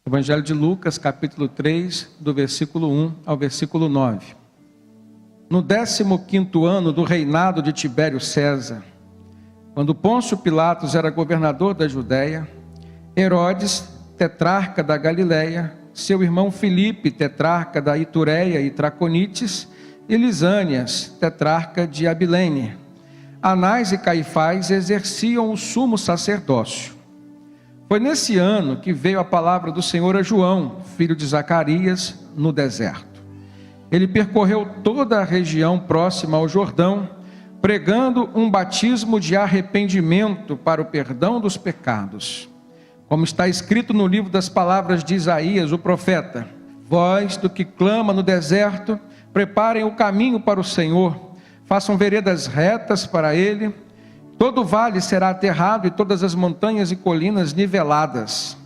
Evangelho de Lucas, capítulo 3, do versículo 1 ao versículo 9. No 15º ano do reinado de Tibério César, quando Pôncio Pilatos era governador da Judéia, Herodes, tetrarca da Galileia, seu irmão Filipe, tetrarca da Itureia e Traconites, e Lisânias, tetrarca de Abilene, Anás e Caifás exerciam o sumo sacerdócio. Foi nesse ano que veio a palavra do Senhor a João, filho de Zacarias, no deserto. Ele percorreu toda a região próxima ao Jordão, pregando um batismo de arrependimento para o perdão dos pecados. Como está escrito no livro das palavras de Isaías, o profeta: voz do que clama no deserto, preparem o caminho para o Senhor, façam veredas retas para ele. Todo vale será aterrado e todas as montanhas e colinas niveladas.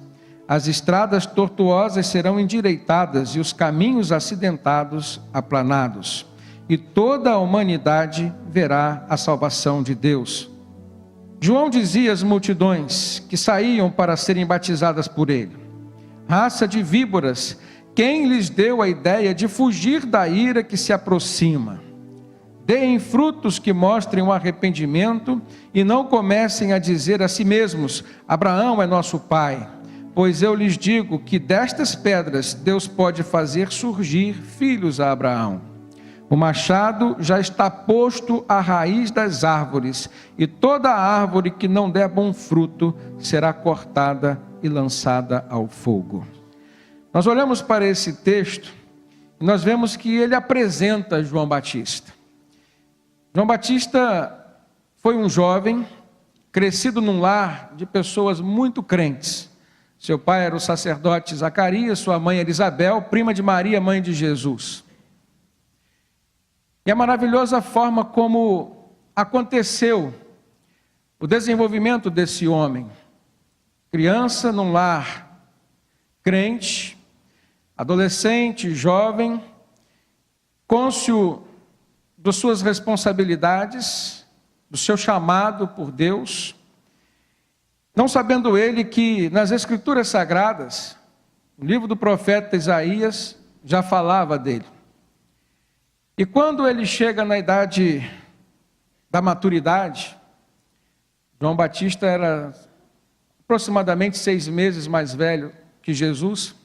As estradas tortuosas serão endireitadas e os caminhos acidentados aplanados. E toda a humanidade verá a salvação de Deus. João dizia às multidões que saíam para serem batizadas por ele: raça de víboras, quem lhes deu a ideia de fugir da ira que se aproxima? Deem frutos que mostrem o arrependimento e não comecem a dizer a si mesmos: Abraão é nosso pai. Pois eu lhes digo que destas pedras Deus pode fazer surgir filhos a Abraão. O machado já está posto à raiz das árvores, e toda árvore que não der bom fruto será cortada e lançada ao fogo. Nós olhamos para esse texto e nós vemos que ele apresenta João Batista. João Batista foi um jovem, crescido num lar de pessoas muito crentes. Seu pai era o sacerdote Zacarias, sua mãe era Isabel, prima de Maria, mãe de Jesus. E a maravilhosa forma como aconteceu o desenvolvimento desse homem. Criança num lar crente, adolescente, jovem, cônscio das suas responsabilidades, do seu chamado por Deus, não sabendo ele que nas Escrituras Sagradas, o livro do profeta Isaías já falava dele. E quando ele chega na idade da maturidade, João Batista era aproximadamente 6 meses mais velho que Jesus.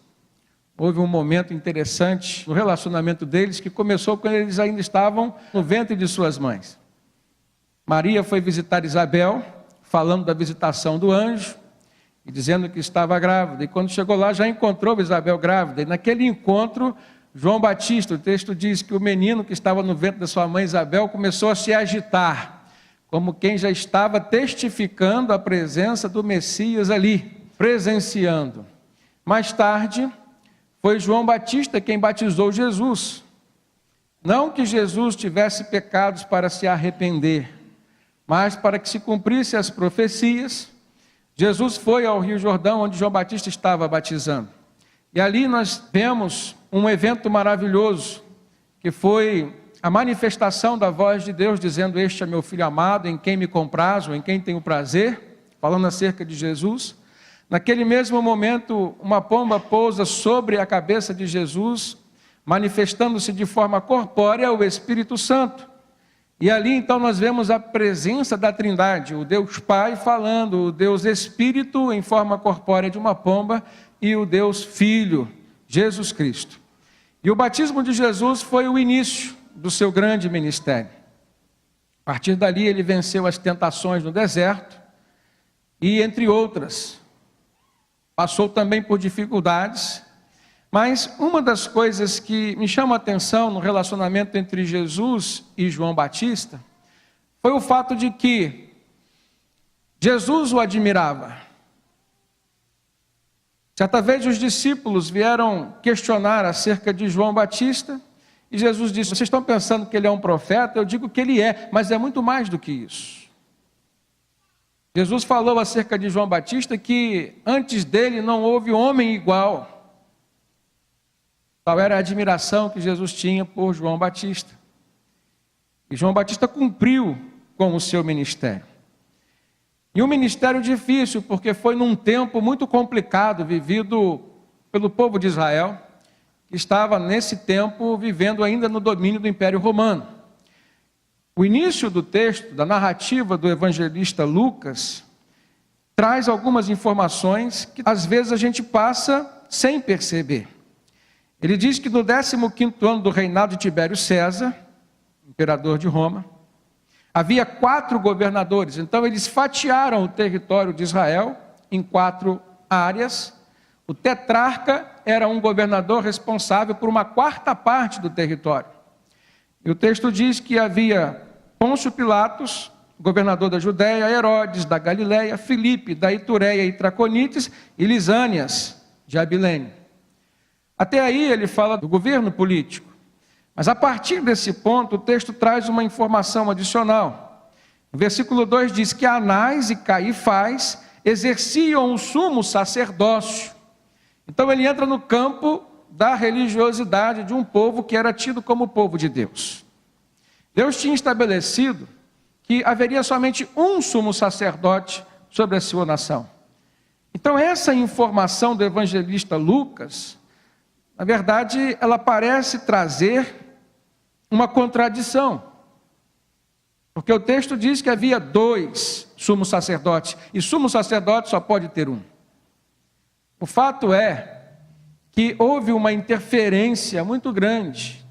Houve um momento interessante no relacionamento deles, que começou quando eles ainda estavam no ventre de suas mães. Maria foi visitar Isabel, falando da visitação do anjo, e dizendo que estava grávida. E quando chegou lá, já encontrou Isabel grávida. E naquele encontro, João Batista, o texto diz que o menino que estava no ventre da sua mãe Isabel começou a se agitar, como quem já estava testificando a presença do Messias ali, presenciando. Mais tarde, foi João Batista quem batizou Jesus. Não que Jesus tivesse pecados para se arrepender, mas para que se cumprissem as profecias, Jesus foi ao Rio Jordão, onde João Batista estava batizando. E ali nós vemos um evento maravilhoso, que foi a manifestação da voz de Deus, dizendo: este é meu filho amado, em quem me comprazo, em quem tenho prazer, falando acerca de Jesus. Naquele mesmo momento, uma pomba pousa sobre a cabeça de Jesus, manifestando-se de forma corpórea o Espírito Santo. E ali então nós vemos a presença da Trindade, o Deus Pai falando, o Deus Espírito em forma corpórea de uma pomba e o Deus Filho, Jesus Cristo. E o batismo de Jesus foi o início do seu grande ministério. A partir dali ele venceu as tentações no deserto e, entre outras, passou também por dificuldades, mas uma das coisas que me chama a atenção no relacionamento entre Jesus e João Batista foi o fato de que Jesus o admirava. Certa vez os discípulos vieram questionar acerca de João Batista e Jesus disse: vocês estão pensando que ele é um profeta? Eu digo que ele é, mas é muito mais do que isso. Jesus falou acerca de João Batista que antes dele não houve homem igual. Qual era a admiração que Jesus tinha por João Batista? E João Batista cumpriu com o seu ministério. E um ministério difícil, porque foi num tempo muito complicado, vivido pelo povo de Israel, que estava nesse tempo vivendo ainda no domínio do Império Romano. O início do texto, da narrativa do evangelista Lucas, traz algumas informações que às vezes a gente passa sem perceber. Ele diz que no 15º ano do reinado de Tibério César, imperador de Roma, havia 4 governadores. Então eles fatiaram o território de Israel em 4 áreas. O tetrarca era um governador responsável por uma 4ª parte do território. E o texto diz que havia Pôncio Pilatos, governador da Judéia, Herodes da Galileia, Filipe da Itureia e Traconites e Lisânias de Abilene. Até aí ele fala do governo político. Mas a partir desse ponto o texto traz uma informação adicional. O versículo 2 diz que Anás e Caifás exerciam o sumo sacerdócio. Então ele entra no campo da religiosidade de um povo que era tido como povo de Deus. Deus tinha estabelecido que haveria somente um sumo sacerdote sobre a sua nação. Então essa informação do evangelista Lucas, na verdade, ela parece trazer uma contradição. Porque o texto diz que havia 2 sumos sacerdotes, e sumo sacerdote só pode ter um. O fato é que houve uma interferência muito grande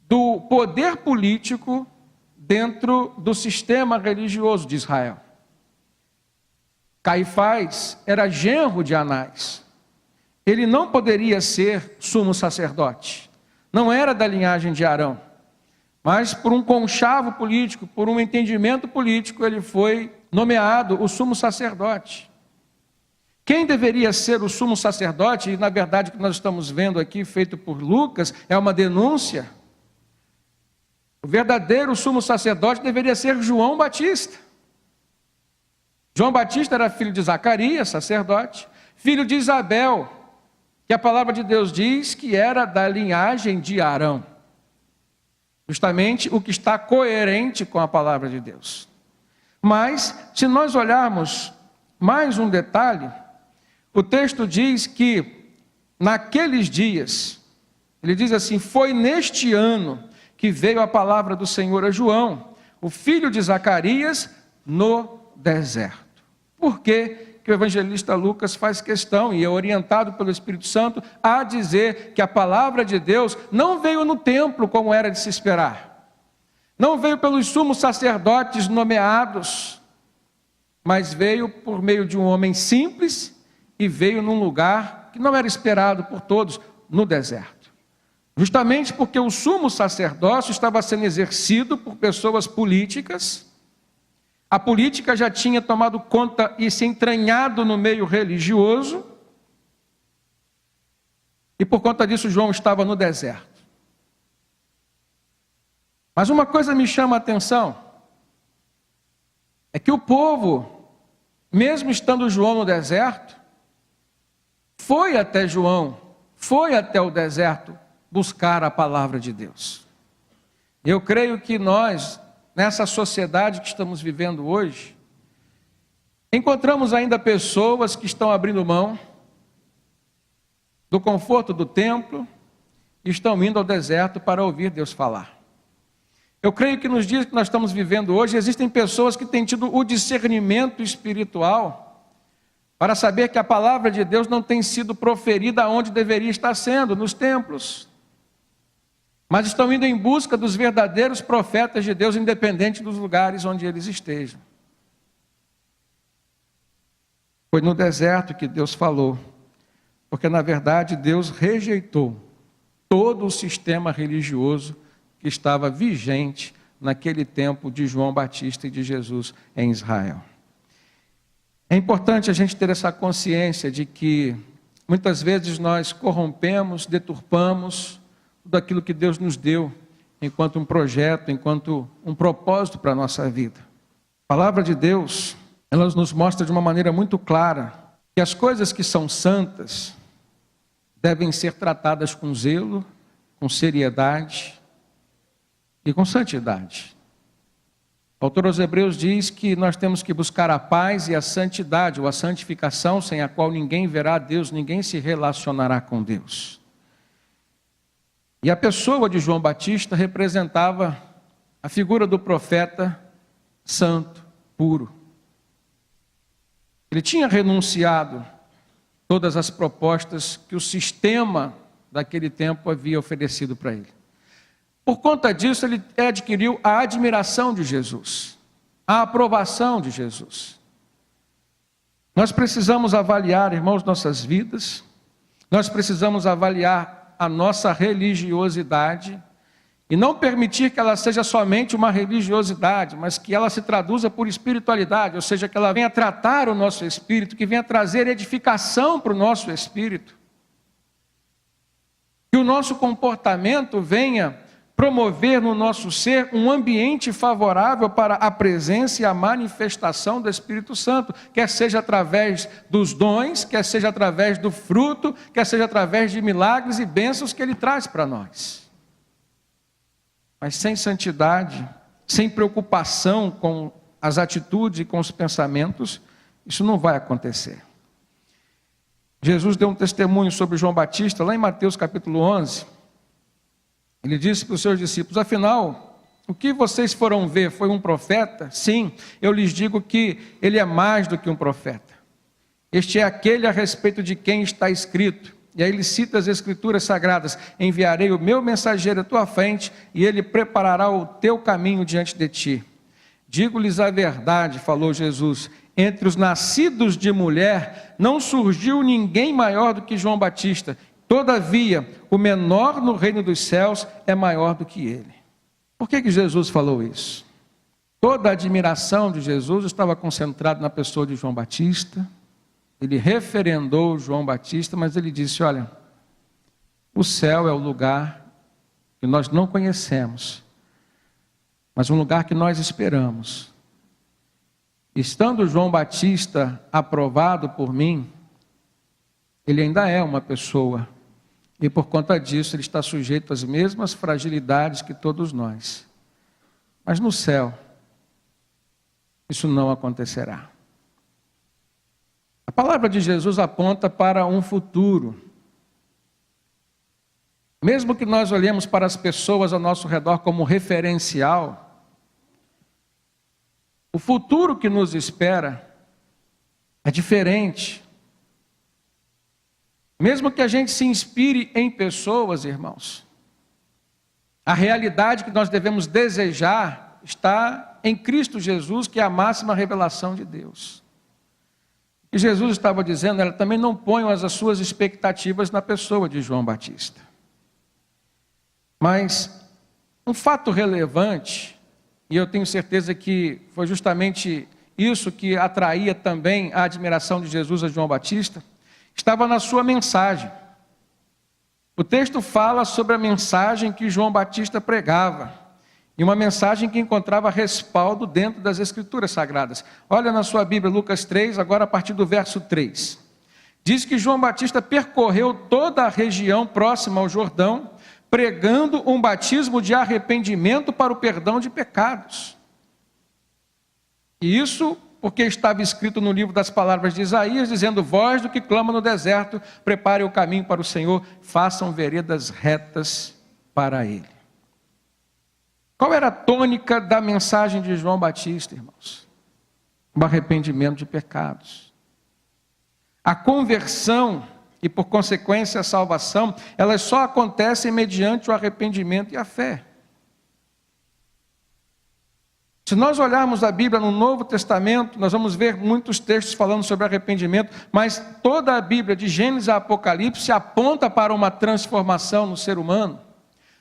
do poder político dentro do sistema religioso de Israel. Caifás era genro de Anás. Ele não poderia ser sumo sacerdote. Não era da linhagem de Arão. Mas por um conchavo político, por um entendimento político, ele foi nomeado o sumo sacerdote. Quem deveria ser o sumo sacerdote, e na verdade o que nós estamos vendo aqui, feito por Lucas, é uma denúncia. O verdadeiro sumo sacerdote deveria ser João Batista. João Batista era filho de Zacarias, sacerdote, filho de Isabel, que a palavra de Deus diz que era da linhagem de Arão. Justamente o que está coerente com a palavra de Deus. Mas, se nós olharmos mais um detalhe, o texto diz que, naqueles dias, ele diz assim, foi neste ano que veio a palavra do Senhor a João, o filho de Zacarias, no deserto. Por quê? Que o evangelista Lucas faz questão, e é orientado pelo Espírito Santo, a dizer que a palavra de Deus não veio no templo, como era de se esperar. Não veio pelos sumos sacerdotes nomeados, mas veio por meio de um homem simples, e veio num lugar que não era esperado por todos, no deserto. Justamente porque o sumo sacerdócio estava sendo exercido por pessoas políticas. A política já tinha tomado conta e se entranhado no meio religioso. E por conta disso João estava no deserto. Mas uma coisa me chama a atenção, é que o povo, mesmo estando João no deserto, foi até João, foi até o deserto buscar a palavra de Deus. Eu creio que nós, nessa sociedade que estamos vivendo hoje, encontramos ainda pessoas que estão abrindo mão do conforto do templo e estão indo ao deserto para ouvir Deus falar. Eu creio que nos dias que nós estamos vivendo hoje, existem pessoas que têm tido o discernimento espiritual para saber que a palavra de Deus não tem sido proferida onde deveria estar sendo, nos templos. Mas estão indo em busca dos verdadeiros profetas de Deus, independente dos lugares onde eles estejam. Foi no deserto que Deus falou, porque na verdade Deus rejeitou todo o sistema religioso que estava vigente naquele tempo de João Batista e de Jesus em Israel. É importante a gente ter essa consciência de que muitas vezes nós corrompemos, deturpamos tudo aquilo que Deus nos deu enquanto um projeto, enquanto um propósito para a nossa vida. A palavra de Deus, ela nos mostra de uma maneira muito clara que as coisas que são santas devem ser tratadas com zelo, com seriedade e com santidade. O autor aos Hebreus diz que nós temos que buscar a paz e a santidade, ou a santificação, sem a qual ninguém verá Deus, ninguém se relacionará com Deus. E a pessoa de João Batista representava a figura do profeta santo, puro. Ele tinha renunciado todas as propostas que o sistema daquele tempo havia oferecido para ele. Por conta disso, ele adquiriu a admiração de Jesus, a aprovação de Jesus. Nós precisamos avaliar, irmãos, nossas vidas, nós precisamos avaliar a nossa religiosidade e não permitir que ela seja somente uma religiosidade, mas que ela se traduza por espiritualidade, ou seja, que ela venha tratar o nosso espírito, que venha trazer edificação para o nosso espírito. Que o nosso comportamento venha promover no nosso ser um ambiente favorável para a presença e a manifestação do Espírito Santo, quer seja através dos dons, quer seja através do fruto, quer seja através de milagres e bênçãos que Ele traz para nós. Mas sem santidade, sem preocupação com as atitudes e com os pensamentos, isso não vai acontecer. Jesus deu um testemunho sobre João Batista, lá em Mateus capítulo 11, ele disse para os seus discípulos: afinal, o que vocês foram ver foi um profeta? Sim, eu lhes digo que ele é mais do que um profeta. Este é aquele a respeito de quem está escrito. E aí ele cita as escrituras sagradas: enviarei o meu mensageiro à tua frente, e ele preparará o teu caminho diante de ti. Digo-lhes a verdade, falou Jesus, entre os nascidos de mulher, não surgiu ninguém maior do que João Batista. Todavia, o menor no reino dos céus é maior do que ele. Por que Jesus falou isso? Toda a admiração de Jesus estava concentrada na pessoa de João Batista. Ele referendou João Batista, mas ele disse: olha, o céu é o lugar que nós não conhecemos, mas um lugar que nós esperamos. Estando João Batista aprovado por mim, ele ainda é uma pessoa, e por conta disso ele está sujeito às mesmas fragilidades que todos nós. Mas no céu, isso não acontecerá. A palavra de Jesus aponta para um futuro. Mesmo que nós olhemos para as pessoas ao nosso redor como referencial, o futuro que nos espera é diferente. Mesmo que a gente se inspire em pessoas, irmãos, a realidade que nós devemos desejar está em Cristo Jesus, que é a máxima revelação de Deus. E Jesus estava dizendo, ela também não ponham as suas expectativas na pessoa de João Batista. Mas um fato relevante, e eu tenho certeza que foi justamente isso que atraía também a admiração de Jesus a João Batista, estava na sua mensagem. O texto fala sobre a mensagem que João Batista pregava, e uma mensagem que encontrava respaldo dentro das Escrituras Sagradas. Olha na sua Bíblia, Lucas 3, agora a partir do verso 3. Diz que João Batista percorreu toda a região próxima ao Jordão, pregando um batismo de arrependimento para o perdão de pecados. E isso porque estava escrito no livro das palavras de Isaías, dizendo: voz do que clama no deserto, prepare o caminho para o Senhor, façam veredas retas para Ele. Qual era a tônica da mensagem de João Batista, irmãos? O arrependimento de pecados. A conversão e, por consequência, a salvação, elas só acontecem mediante o arrependimento e a fé. Se nós olharmos a Bíblia no Novo Testamento, nós vamos ver muitos textos falando sobre arrependimento, mas toda a Bíblia, de Gênesis a Apocalipse, aponta para uma transformação no ser humano,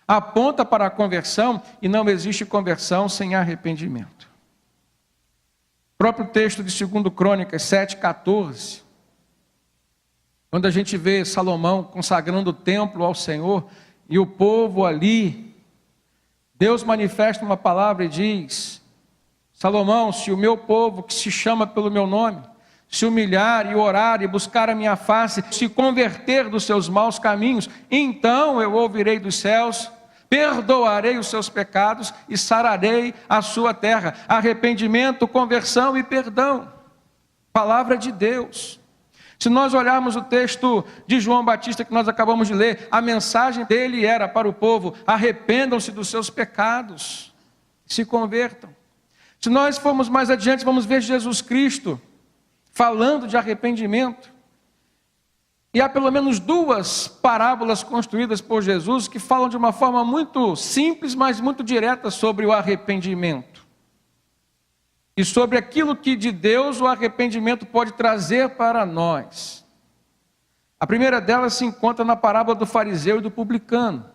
aponta para a conversão, e não existe conversão sem arrependimento. O próprio texto de 2 Crônicas 7,14, quando a gente vê Salomão consagrando o templo ao Senhor, e o povo ali, Deus manifesta uma palavra e diz: Salomão, se o meu povo, que se chama pelo meu nome, se humilhar e orar e buscar a minha face, se converter dos seus maus caminhos, então eu ouvirei dos céus, perdoarei os seus pecados e sararei a sua terra. Arrependimento, conversão e perdão. Palavra de Deus. Se nós olharmos o texto de João Batista que nós acabamos de ler, a mensagem dele era para o povo: arrependam-se dos seus pecados, se convertam. Se nós formos mais adiante, vamos ver Jesus Cristo falando de arrependimento. E há pelo menos 2 parábolas construídas por Jesus que falam de uma forma muito simples, mas muito direta sobre o arrependimento. E sobre aquilo que de Deus o arrependimento pode trazer para nós. A primeira delas se encontra na parábola do fariseu e do publicano.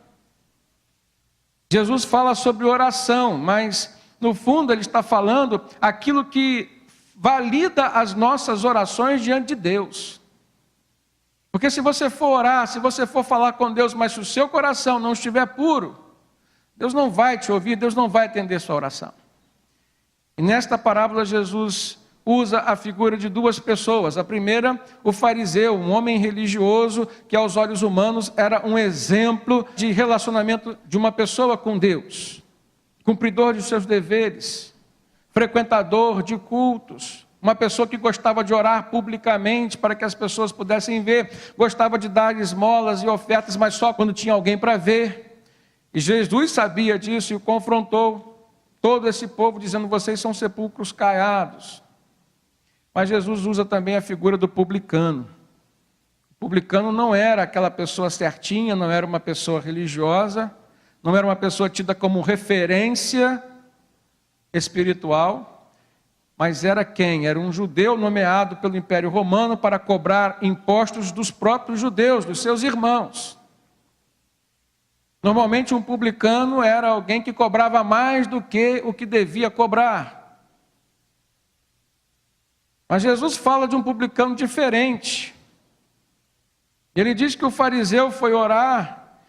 Jesus fala sobre oração, mas no fundo ele está falando aquilo que valida as nossas orações diante de Deus. Porque se você for orar, se você for falar com Deus, mas se o seu coração não estiver puro, Deus não vai te ouvir, Deus não vai atender sua oração. E nesta parábola Jesus usa a figura de 2 pessoas. A primeira, o fariseu, um homem religioso que aos olhos humanos era um exemplo de relacionamento de uma pessoa com Deus. Cumpridor de seus deveres, frequentador de cultos, uma pessoa que gostava de orar publicamente para que as pessoas pudessem ver, gostava de dar esmolas e ofertas, mas só quando tinha alguém para ver. E Jesus sabia disso e o confrontou. Todo esse povo dizendo: vocês são sepulcros caiados. Mas Jesus usa também a figura do publicano. O publicano não era aquela pessoa certinha, não era uma pessoa religiosa, não era uma pessoa tida como referência espiritual, mas era quem? Era um judeu nomeado pelo Império Romano para cobrar impostos dos próprios judeus, dos seus irmãos. Normalmente um publicano era alguém que cobrava mais do que o que devia cobrar. Mas Jesus fala de um publicano diferente. Ele diz que o fariseu foi orar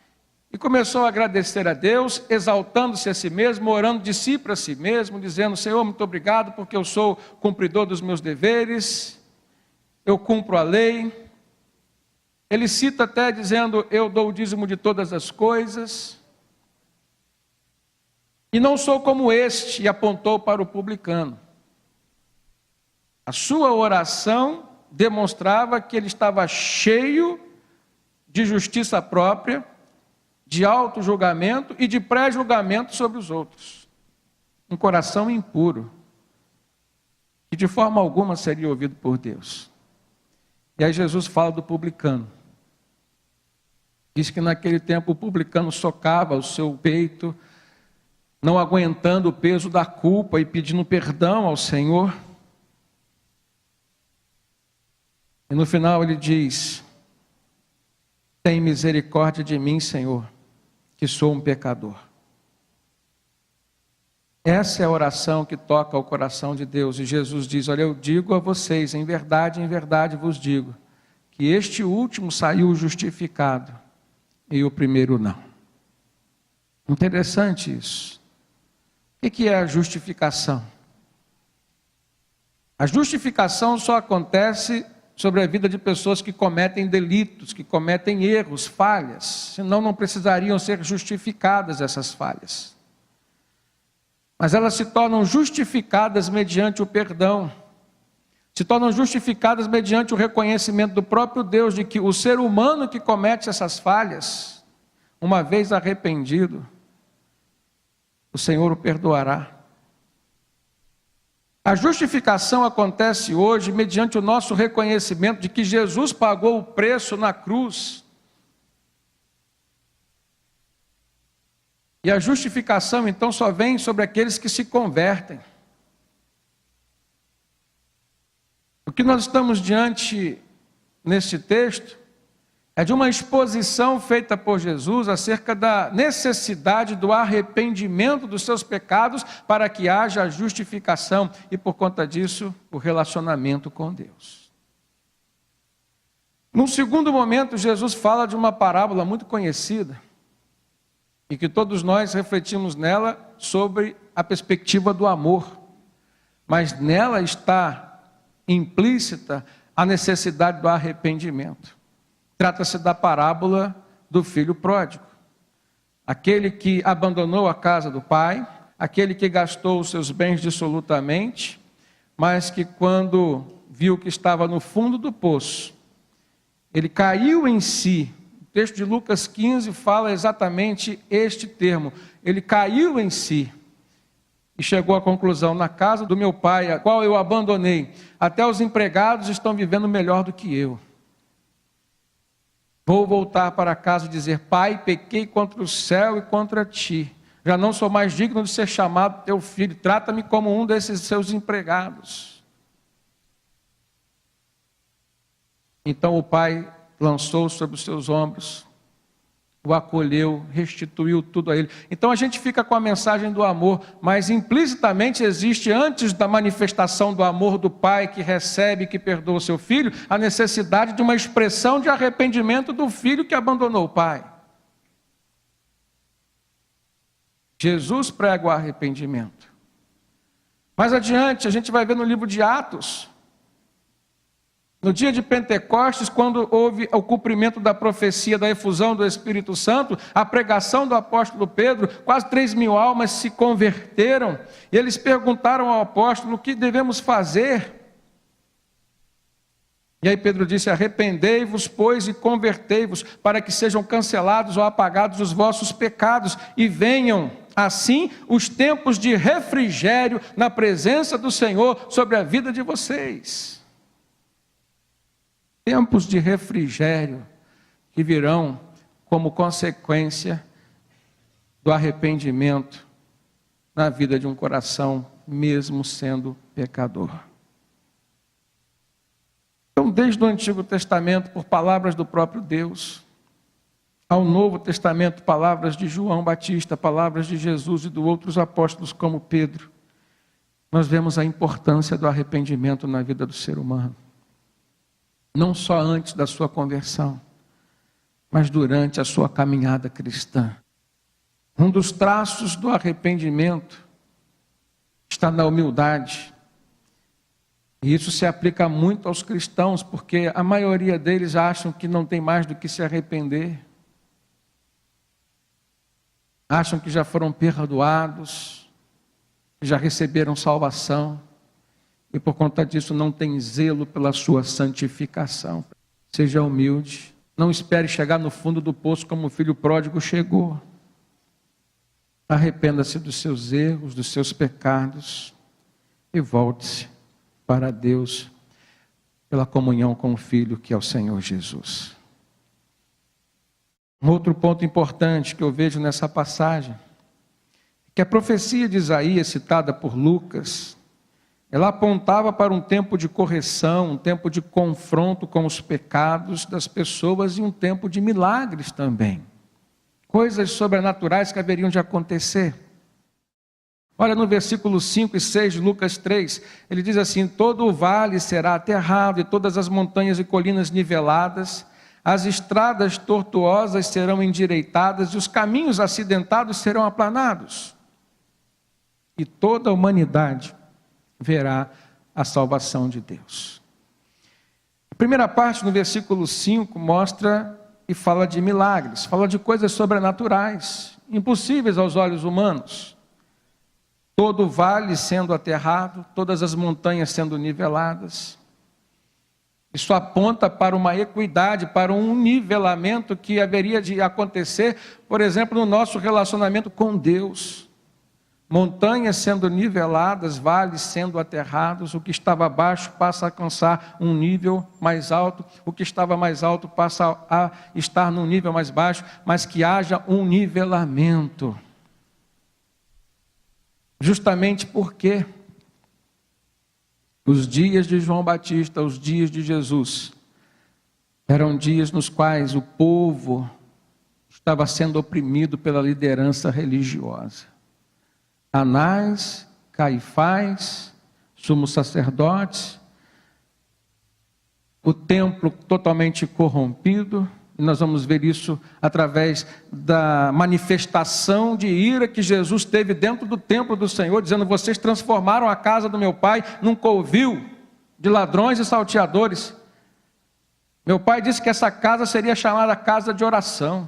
e começou a agradecer a Deus, exaltando-se a si mesmo, orando de si para si mesmo, dizendo: Senhor, muito obrigado porque eu sou cumpridor dos meus deveres, eu cumpro a lei. Ele cita até dizendo: eu dou o dízimo de todas as coisas. E não sou como este, e apontou para o publicano. A sua oração demonstrava que ele estava cheio de justiça própria, de auto-julgamento e de pré-julgamento sobre os outros. Um coração impuro, que de forma alguma seria ouvido por Deus. E aí Jesus fala do publicano. Diz que naquele tempo o publicano socava o seu peito, não aguentando o peso da culpa e pedindo perdão ao Senhor. E no final ele diz: tem misericórdia de mim, Senhor, que sou um pecador. Essa é a oração que toca o coração de Deus. E Jesus diz: olha, eu digo a vocês, em verdade vos digo, que este último saiu justificado e o primeiro não. Interessante isso. O que é a justificação? A justificação só acontece sobre a vida de pessoas que cometem delitos, que cometem erros, falhas, senão não precisariam ser justificadas essas falhas. Mas elas se tornam justificadas mediante o perdão, se tornam justificadas mediante o reconhecimento do próprio Deus de que o ser humano que comete essas falhas, uma vez arrependido, o Senhor o perdoará. A justificação acontece hoje mediante o nosso reconhecimento de que Jesus pagou o preço na cruz. E a justificação então só vem sobre aqueles que se convertem. O que nós estamos diante neste texto é de uma exposição feita por Jesus acerca da necessidade do arrependimento dos seus pecados para que haja a justificação e, por conta disso, o relacionamento com Deus. Num segundo momento, Jesus fala de uma parábola muito conhecida e que todos nós refletimos nela sobre a perspectiva do amor, mas nela está implícita a necessidade do arrependimento. Trata-se da parábola do filho pródigo. aquele que abandonou a casa do pai, aquele que gastou os seus bens dissolutamente, mas que quando viu que estava no fundo do poço, ele caiu em si. O texto de Lucas 15 fala exatamente este termo. Ele caiu em si e chegou à conclusão: na casa do meu pai, a qual eu abandonei, até os empregados estão vivendo melhor do que eu. Vou voltar para casa e dizer: Pai, pequei contra o céu e contra ti. Já não sou mais digno de ser chamado teu filho. Trata-me como um desses seus empregados. Então o pai lançou sobre os seus ombros, o acolheu, restituiu tudo a ele. Então a gente fica com a mensagem do amor, mas implicitamente existe, antes da manifestação do amor do pai que recebe, que perdoa o seu filho, a necessidade de uma expressão de arrependimento do filho que abandonou o pai. Jesus prega o arrependimento. Mais adiante, a gente vai ver no livro de Atos, no dia de Pentecostes, quando houve o cumprimento da profecia da efusão do Espírito Santo, a pregação do apóstolo Pedro, quase 3.000 almas se converteram, e eles perguntaram ao apóstolo: o que devemos fazer? E aí Pedro disse: arrependei-vos, pois, e convertei-vos, para que sejam cancelados ou apagados os vossos pecados, e venham assim os tempos de refrigério na presença do Senhor sobre a vida de vocês. Tempos de refrigério que virão como consequência do arrependimento na vida de um coração, mesmo sendo pecador. Então, desde o Antigo Testamento, por palavras do próprio Deus, ao Novo Testamento, palavras de João Batista, palavras de Jesus e de outros apóstolos como Pedro, nós vemos a importância do arrependimento na vida do ser humano. Não só antes da sua conversão, mas durante a sua caminhada cristã. Um dos traços do arrependimento está na humildade. E isso se aplica muito aos cristãos, porque a maioria deles acham que não tem mais do que se arrepender. Acham que já foram perdoados, que já receberam salvação. E por conta disso não tem zelo pela sua santificação. Seja humilde. Não espere chegar no fundo do poço como o filho pródigo chegou. Arrependa-se dos seus erros, dos seus pecados. E volte-se para Deus pela comunhão com o Filho, que é o Senhor Jesus. Um outro ponto importante que eu vejo nessa passagem, que a profecia de Isaías, citada por Lucas, ela apontava para um tempo de correção, um tempo de confronto com os pecados das pessoas e um tempo de milagres também. Coisas sobrenaturais que haveriam de acontecer. Olha no versículo 5 e 6 de Lucas 3, ele diz assim: todo o vale será aterrado e todas as montanhas e colinas niveladas, as estradas tortuosas serão endireitadas e os caminhos acidentados serão aplanados. E toda a humanidade verá a salvação de Deus. A primeira parte, no versículo 5, mostra e fala de milagres, fala de coisas sobrenaturais, impossíveis aos olhos humanos. Todo o vale sendo aterrado, todas as montanhas sendo niveladas. Isso aponta para uma equidade, para um nivelamento que haveria de acontecer, por exemplo, no nosso relacionamento com Deus. Montanhas sendo niveladas, vales sendo aterrados, o que estava abaixo passa a alcançar um nível mais alto, o que estava mais alto passa a estar num nível mais baixo, mas que haja um nivelamento. Justamente porque os dias de João Batista, os dias de Jesus, eram dias nos quais o povo estava sendo oprimido pela liderança religiosa. Anás, Caifás, sumos sacerdotes, o templo totalmente corrompido, e nós vamos ver isso através da manifestação de ira que Jesus teve dentro do templo do Senhor, dizendo: vocês transformaram a casa do meu pai num covil de ladrões e salteadores. Meu pai disse que essa casa seria chamada casa de oração.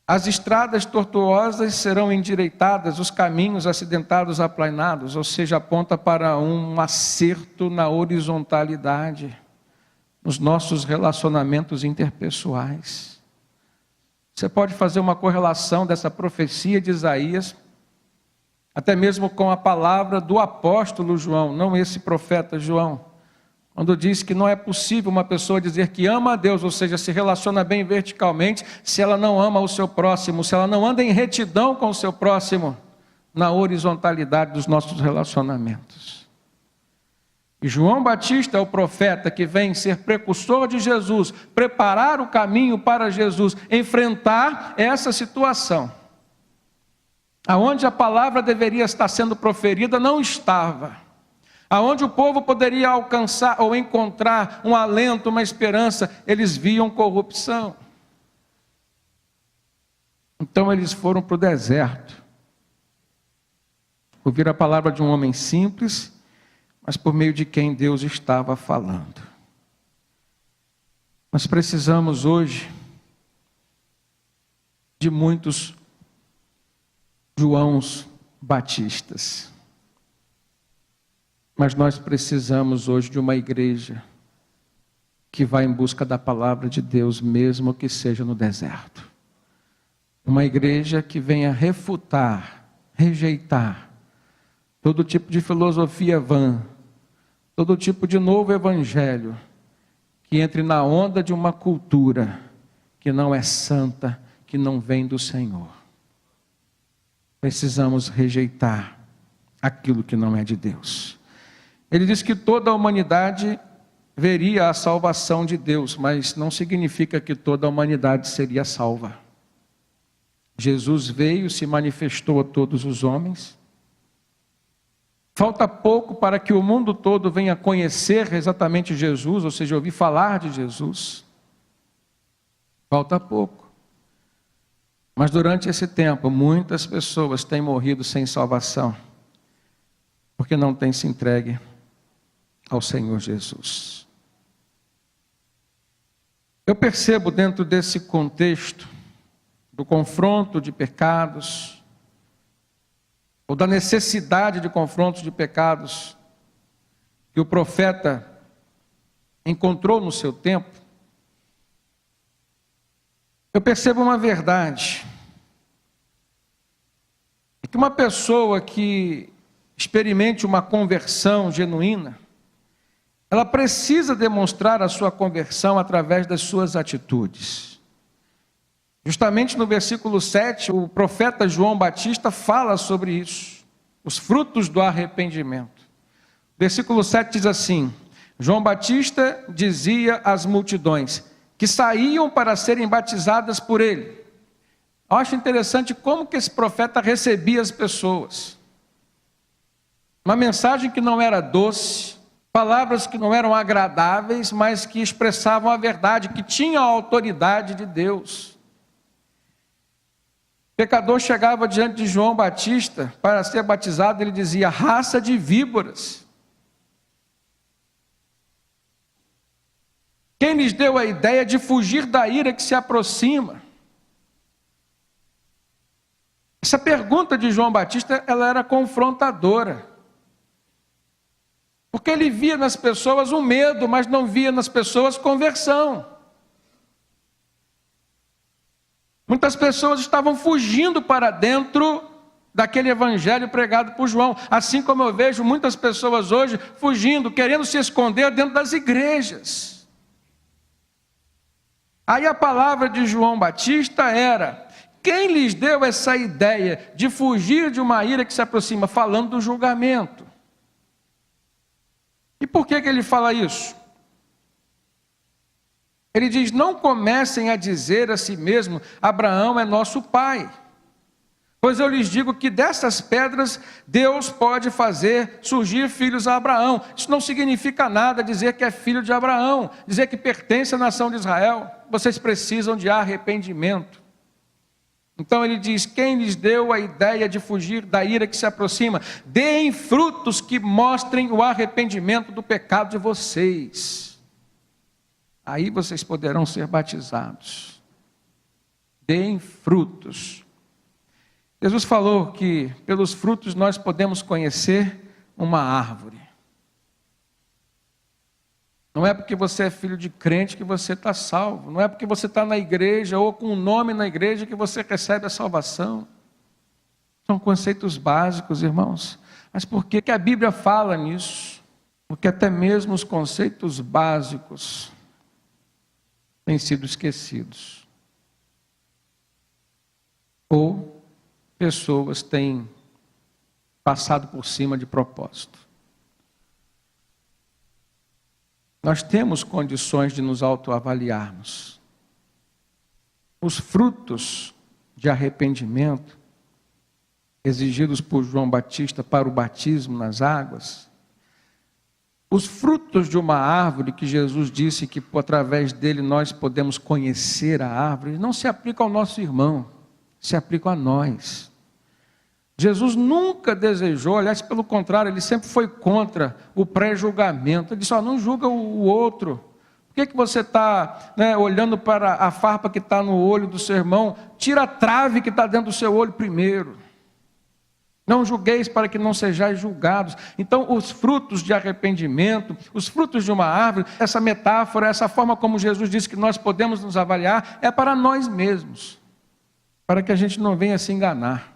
As estradas tortuosas serão endireitadas, os caminhos acidentados aplanados, ou seja, aponta para um acerto na horizontalidade, nos nossos relacionamentos interpessoais. Você pode fazer uma correlação dessa profecia de Isaías, até mesmo com a palavra do apóstolo João, não esse profeta João, quando diz que não é possível uma pessoa dizer que ama a Deus, ou seja, se relaciona bem verticalmente, se ela não ama o seu próximo, se ela não anda em retidão com o seu próximo, na horizontalidade dos nossos relacionamentos. E João Batista é o profeta que vem ser precursor de Jesus, preparar o caminho para Jesus, enfrentar essa situação. Aonde a palavra deveria estar sendo proferida, não estava. Aonde o povo poderia alcançar ou encontrar um alento, uma esperança, eles viam corrupção. Então eles foram para o deserto. Ouvir a palavra de um homem simples, mas por meio de quem Deus estava falando. Nós precisamos hoje de muitos Joãos Batistas. Mas nós precisamos hoje de uma igreja que vai em busca da palavra de Deus, mesmo que seja no deserto. Uma igreja que venha refutar, rejeitar todo tipo de filosofia vã, todo tipo de novo evangelho, que entre na onda de uma cultura que não é santa, que não vem do Senhor. Precisamos rejeitar aquilo que não é de Deus. Ele diz que toda a humanidade veria a salvação de Deus, mas não significa que toda a humanidade seria salva. Jesus veio, se manifestou a todos os homens. Falta pouco para que o mundo todo venha conhecer exatamente Jesus, ou seja, ouvir falar de Jesus. Falta pouco. Mas durante esse tempo, muitas pessoas têm morrido sem salvação, porque não têm se entregue ao Senhor Jesus. Eu percebo dentro desse contexto, do confronto de pecados, ou da necessidade de confrontos de pecados, que o profeta encontrou no seu tempo, eu percebo uma verdade, que uma pessoa que experimente uma conversão genuína, ela precisa demonstrar a sua conversão através das suas atitudes. Justamente no versículo 7, o profeta João Batista fala sobre isso, os frutos do arrependimento. Versículo 7 diz assim: João Batista dizia às multidões que saíam para serem batizadas por ele. Eu acho interessante como que esse profeta recebia as pessoas. Uma mensagem que não era doce, palavras que não eram agradáveis, mas que expressavam a verdade, que tinham a autoridade de Deus. O pecador chegava diante de João Batista para ser batizado, ele dizia: raça de víboras. Quem lhes deu a ideia de fugir da ira que se aproxima? Essa pergunta de João Batista, ela era confrontadora. Porque ele via nas pessoas um medo, mas não via nas pessoas conversão. Muitas pessoas estavam fugindo para dentro daquele evangelho pregado por João. Assim como eu vejo muitas pessoas hoje fugindo, querendo se esconder dentro das igrejas. Aí a palavra de João Batista era: quem lhes deu essa ideia de fugir de uma ira que se aproxima? Falando do julgamento. E por que ele fala isso? Ele diz: não comecem a dizer a si mesmo, Abraão é nosso pai. Pois eu lhes digo que dessas pedras Deus pode fazer surgir filhos a Abraão. Isso não significa nada dizer que é filho de Abraão, dizer que pertence à nação de Israel. Vocês precisam de arrependimento. Então ele diz: quem lhes deu a ideia de fugir da ira que se aproxima? Deem frutos que mostrem o arrependimento do pecado de vocês. Aí vocês poderão ser batizados. deem frutos. Jesus falou que pelos frutos nós podemos conhecer uma árvore. Não é porque você é filho de crente que você está salvo. Não é porque você está na igreja ou com um nome na igreja que você recebe a salvação. São conceitos básicos, irmãos. Mas por que a Bíblia fala nisso? Porque até mesmo os conceitos básicos têm sido esquecidos. Ou pessoas têm passado por cima de propósito. Nós temos condições de nos autoavaliarmos. Os frutos de arrependimento exigidos por João Batista para o batismo nas águas, os frutos de uma árvore que Jesus disse que através dele nós podemos conhecer a árvore, não se aplicam ao nosso irmão, se aplicam a nós. Jesus nunca desejou, aliás, pelo contrário, ele sempre foi contra o pré-julgamento. Ele disse, não julga o outro. Por que você está olhando para a farpa que está no olho do seu irmão? Tira a trave que está dentro do seu olho primeiro. Não julgueis para que não sejais julgados. Então, os frutos de arrependimento, os frutos de uma árvore, essa metáfora, essa forma como Jesus disse que nós podemos nos avaliar, é para nós mesmos, para que a gente não venha se enganar.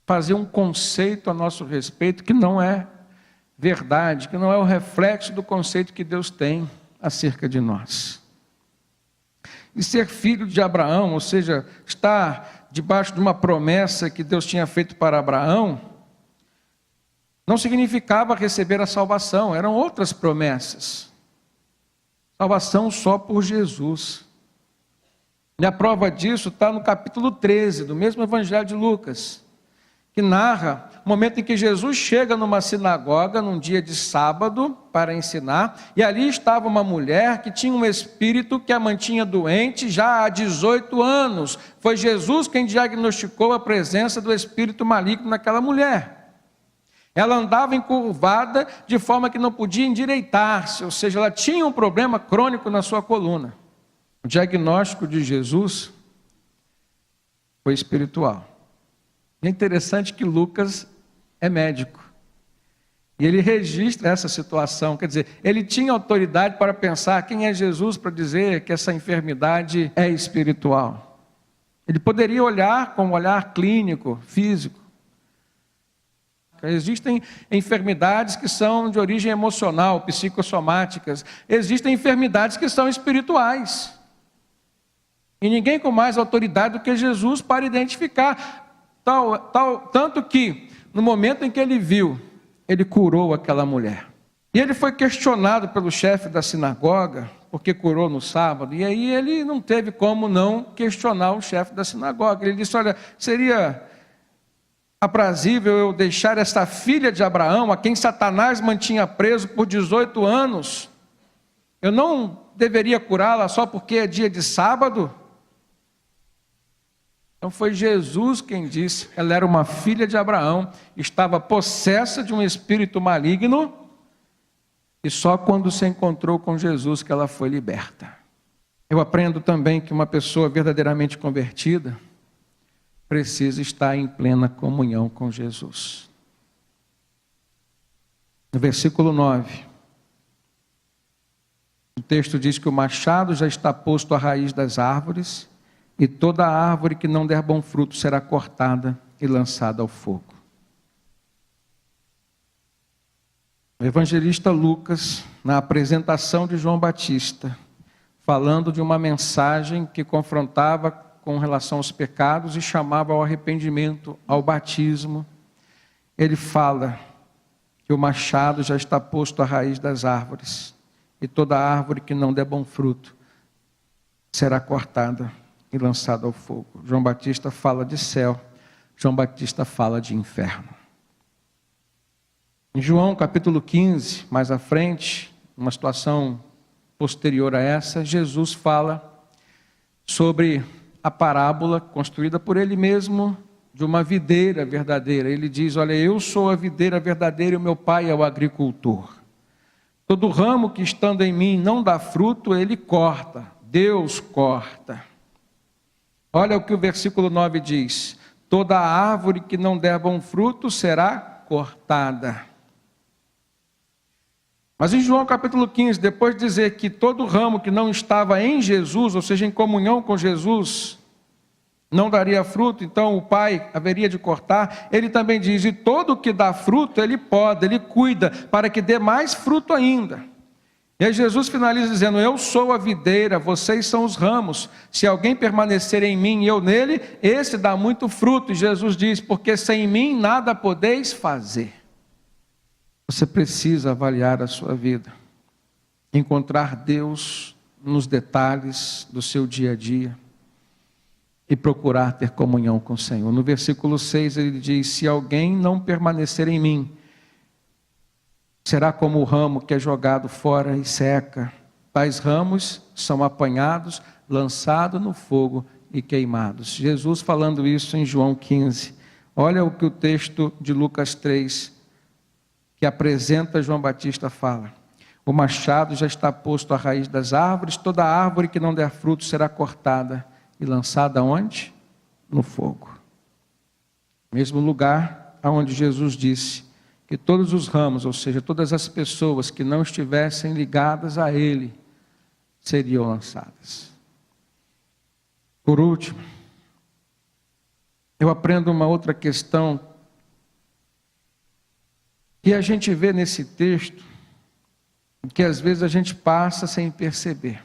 Fazer um conceito a nosso respeito que não é verdade, que não é o reflexo do conceito que Deus tem acerca de nós. E ser filho de Abraão, ou seja, estar debaixo de uma promessa que Deus tinha feito para Abraão, não significava receber a salvação, eram outras promessas. Salvação só por Jesus. E a prova disso está no capítulo 13, do mesmo Evangelho de Lucas, que narra o momento em que Jesus chega numa sinagoga, num dia de sábado, para ensinar, e ali estava uma mulher que tinha um espírito que a mantinha doente já há 18 anos. Foi Jesus quem diagnosticou a presença do espírito maligno naquela mulher. Ela andava encurvada de forma que não podia endireitar-se, ou seja, ela tinha um problema crônico na sua coluna. O diagnóstico de Jesus foi espiritual. É interessante que Lucas é médico. E ele registra essa situação. Quer dizer, ele tinha autoridade para pensar quem é Jesus para dizer que essa enfermidade é espiritual. Ele poderia olhar com um olhar clínico, físico. Existem enfermidades que são de origem emocional, psicossomáticas. Existem enfermidades que são espirituais. E ninguém com mais autoridade do que Jesus para identificar. Tanto que, no momento em que ele viu, ele curou aquela mulher. E ele foi questionado pelo chefe da sinagoga, porque curou no sábado, e aí ele não teve como não questionar o chefe da sinagoga. Ele disse, olha, seria aprazível eu deixar esta filha de Abraão, a quem Satanás mantinha preso por 18 anos, eu não deveria curá-la só porque é dia de sábado? Então foi Jesus quem disse, ela era uma filha de Abraão, estava possessa de um espírito maligno, e só quando se encontrou com Jesus que ela foi liberta. Eu aprendo também que uma pessoa verdadeiramente convertida precisa estar em plena comunhão com Jesus. No versículo 9, o texto diz que o machado já está posto à raiz das árvores, e toda árvore que não der bom fruto será cortada e lançada ao fogo. O evangelista Lucas, na apresentação de João Batista, falando de uma mensagem que confrontava com relação aos pecados e chamava ao arrependimento, ao batismo, ele fala que o machado já está posto à raiz das árvores, e toda árvore que não der bom fruto será cortada e lançado ao fogo. João Batista fala de céu, João Batista fala de inferno. Em João capítulo 15, mais à frente, uma situação posterior a essa, Jesus fala sobre a parábola construída por ele mesmo de uma videira verdadeira. Ele diz, olha, eu sou a videira verdadeira e o meu pai é o agricultor. Todo ramo que estando em mim não dá fruto, ele corta, Deus corta. Olha o que o versículo 9 diz: toda árvore que não der bom fruto será cortada. Mas em João capítulo 15, depois de dizer que todo ramo que não estava em Jesus, ou seja, em comunhão com Jesus, não daria fruto, então o Pai haveria de cortar, ele também diz: e todo que dá fruto, ele poda, ele cuida, para que dê mais fruto ainda. E aí Jesus finaliza dizendo: eu sou a videira, vocês são os ramos. Se alguém permanecer em mim e eu nele, esse dá muito fruto. E Jesus diz: porque sem mim nada podeis fazer. Você precisa avaliar a sua vida, encontrar Deus nos detalhes do seu dia a dia e procurar ter comunhão com o Senhor. No versículo 6 ele diz: se alguém não permanecer em mim, será como o ramo que é jogado fora e seca. Tais ramos são apanhados, lançados no fogo e queimados. Jesus falando isso em João 15. Olha o que o texto de Lucas 3, que apresenta João Batista, fala: o machado já está posto à raiz das árvores, toda árvore que não der fruto será cortada e lançada onde? No fogo. Mesmo lugar aonde Jesus disse que todos os ramos, ou seja, todas as pessoas que não estivessem ligadas a Ele, seriam lançadas. Por último, eu aprendo uma outra questão que a gente vê nesse texto, que às vezes a gente passa sem perceber.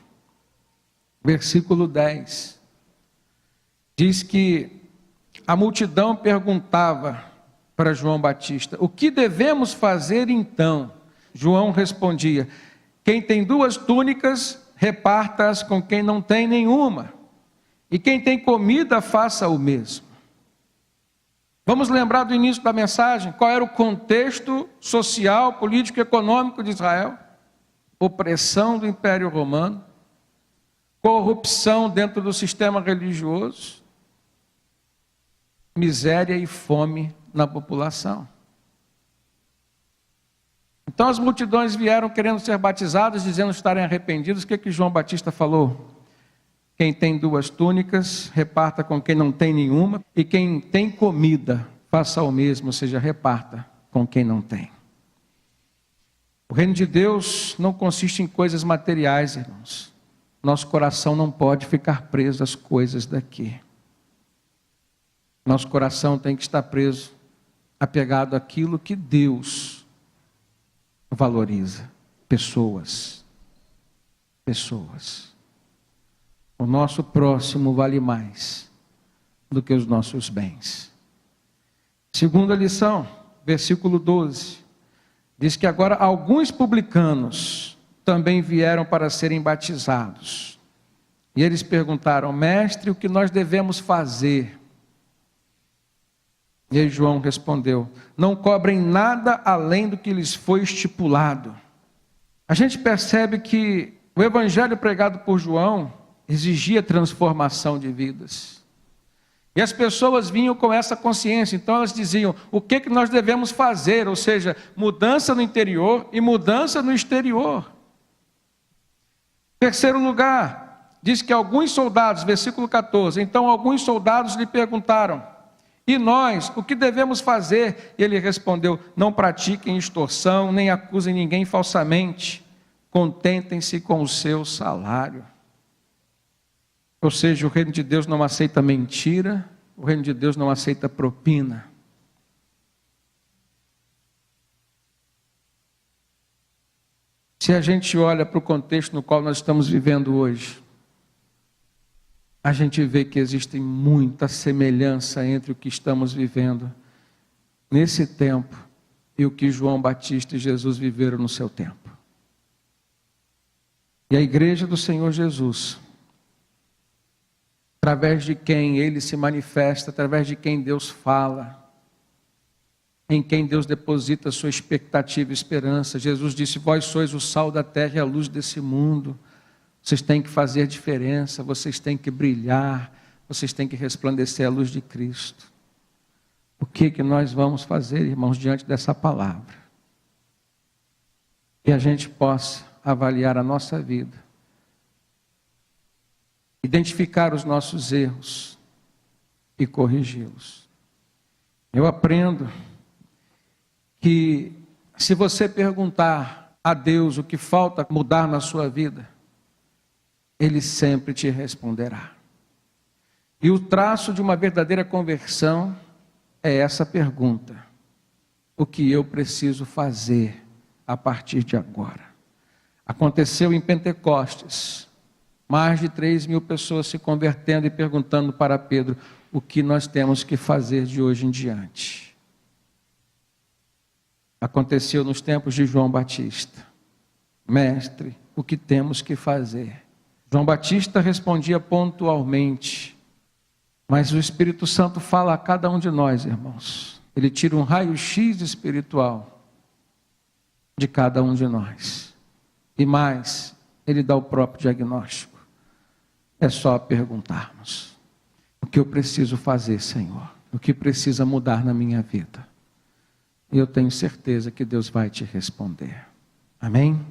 Versículo 10 diz que a multidão perguntava para João Batista: o que devemos fazer então? João respondia: quem tem 2 túnicas, reparta-as com quem não tem nenhuma, e quem tem comida, faça o mesmo. Vamos lembrar do início da mensagem, qual era o contexto social, político e econômico de Israel? Opressão do Império Romano, corrupção dentro do sistema religioso, miséria e fome na população. Então as multidões vieram querendo ser batizadas, dizendo estarem arrependidos. O que João Batista falou? Quem tem 2 túnicas, reparta com quem não tem nenhuma, e quem tem comida, faça o mesmo, ou seja, reparta com quem não tem. O reino de Deus não consiste em coisas materiais, irmãos. Nosso coração não pode ficar preso às coisas daqui. Nosso coração tem que estar preso, apegado àquilo que Deus valoriza. Pessoas. Pessoas. O nosso próximo vale mais do que os nossos bens. Segunda lição, versículo 12. Diz que agora alguns publicanos também vieram para serem batizados. E eles perguntaram: mestre, o que nós devemos fazer? E aí João respondeu: não cobrem nada além do que lhes foi estipulado. A gente percebe que o evangelho pregado por João exigia transformação de vidas. E as pessoas vinham com essa consciência, então elas diziam: o que nós devemos fazer? Ou seja, mudança no interior e mudança no exterior. Terceiro lugar, diz que alguns soldados, versículo 14, então alguns soldados lhe perguntaram: e nós, o que devemos fazer? E ele respondeu: não pratiquem extorsão, nem acusem ninguém falsamente, contentem-se com o seu salário. Ou seja, o reino de Deus não aceita mentira, o reino de Deus não aceita propina. Se a gente olha para o contexto no qual nós estamos vivendo hoje, a gente vê que existe muita semelhança entre o que estamos vivendo nesse tempo e o que João Batista e Jesus viveram no seu tempo. E a igreja do Senhor Jesus, através de quem Ele se manifesta, através de quem Deus fala, em quem Deus deposita a sua expectativa e esperança. Jesus disse: vós sois o sal da terra e a luz desse mundo. Vocês têm que fazer diferença, vocês têm que brilhar, vocês têm que resplandecer a luz de Cristo. O que nós vamos fazer, irmãos, diante dessa palavra? Que a gente possa avaliar a nossa vida, identificar os nossos erros e corrigi-los. Eu aprendo que se você perguntar a Deus o que falta mudar na sua vida, Ele sempre te responderá. E o traço de uma verdadeira conversão é essa pergunta: o que eu preciso fazer a partir de agora? Aconteceu em Pentecostes, mais de 3.000 pessoas se convertendo e perguntando para Pedro: o que nós temos que fazer de hoje em diante? Aconteceu nos tempos de João Batista: mestre, o que temos que fazer? João Batista respondia pontualmente, mas o Espírito Santo fala a cada um de nós, irmãos. Ele tira um raio-x espiritual de cada um de nós. E mais, Ele dá o próprio diagnóstico. É só perguntarmos: o que eu preciso fazer, Senhor? O que precisa mudar na minha vida? E eu tenho certeza que Deus vai te responder. Amém?